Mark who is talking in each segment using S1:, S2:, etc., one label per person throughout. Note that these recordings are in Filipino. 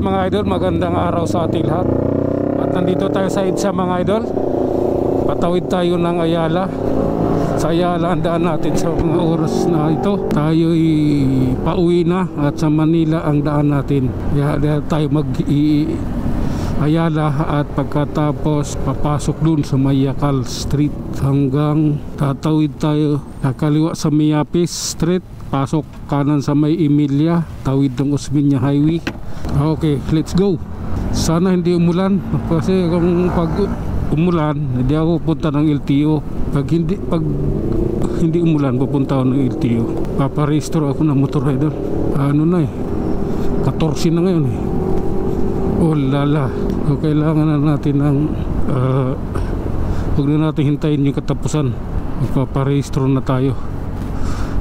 S1: mga idol, magandang araw sa ating lahat. At nandito tayo sa EDSA mga idol. Patawid tayo ng Ayala. Sa Ayala ang daan natin sa mga oras na ito. Tayo'y pauwi na at sa Manila ang daan natin. Kaya tayo Ayala at pagkatapos papasok dun sa Mayakal Street hanggang tatawid tayo kakaliwa sa Miapis Street, pasok kanan sa May Emilia, tawid ng Osmeña Highway. Okay, let's go. Sana hindi umulan kasi kung pag umulan hindi ako punta ng LTO. Pag hindi umulan pupunta ako ng LTO. Paparehistro ako ng motor idol. Ano na 14 na ngayon Oh lala. So, kailangan na natin ng huwag na natin hintayin yung katapusan. Magpaparehistro na tayo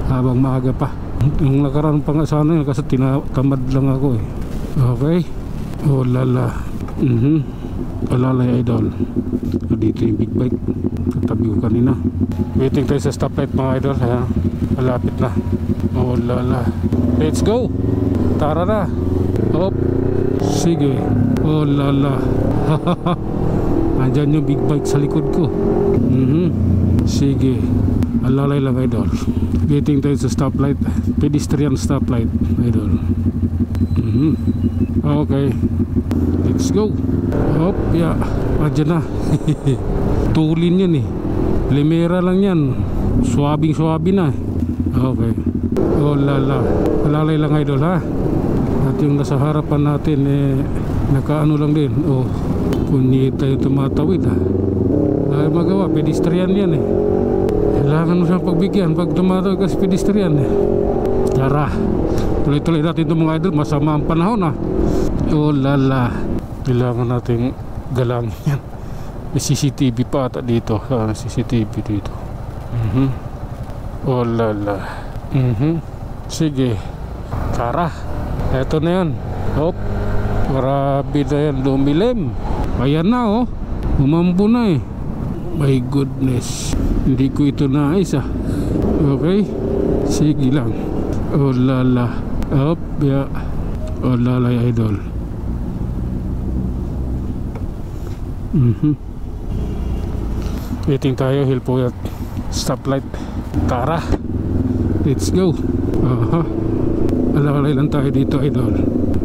S1: habang maaga pa. Yung nakaraan pa nga sana yun kasi tinatamad lang ako Okay. Oh lala. Alalay idol. Dito yung big bike katabi ko kanina. Waiting tayo sa stoplight mga idol. Ayan, malapit na. Oh lala. Let's go. Tara na. Hop. Sige. Oh lala. Andyan yung big bike sa likod ko. Sige. Alalay lang idol. Waiting tayo sa stoplight. Pedestrian stoplight idol. Okay. Let's go. Hop, yeah. Andyan na. Tulin yan Limera lang yan. Swabing na Okay. Oh lala. Alalay lang idol ha. At yung nasa harapan natin nakaano lang din. Oh, punyeta yung tumatawid Dahil magawa, pedestrian yan Kailangan mo siyang pagbigyan pag tumatawid kasi pedestrian Tara, tuloy-tuloy natin itong mga idol. Masama ang panahon Oh lala. Kailangan natin galang yan. May CCTV pa ata dito. CCTV dito. Oh lala. Sige. Tara. Eto na yan. Hop. Grabe na yan. Lumilim. Ayan na Umambo na My goodness. Hindi ko ito nais Okay. Sige lang. Oh lala. Hop. Yeah. Oh lala idol. Waiting tayo. Hilpuyat stoplight. Tara. Let's go. Alalay lang tayo dito idol.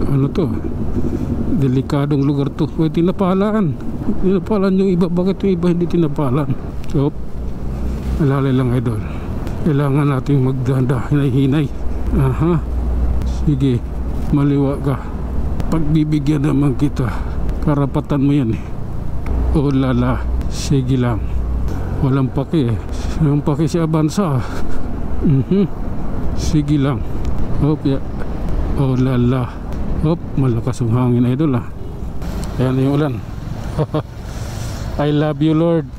S1: Ano to? Delikadong lugar to. Tinapalan yung iba. Bakit yung iba hindi tinapalan? So, alalay lang idol. Kailangan natin magdanda. Hinay-hinay. Sige. Maliwa ka. Pagbibigyan naman kita. Karapatan mo yan Oh lala. Sige lang. Walang paki Walang paki si Avanza Sige lang. Hop, yeah. Oh lala. Hop, malakas ang hangin idol Ayan na yung ulan. I love you Lord.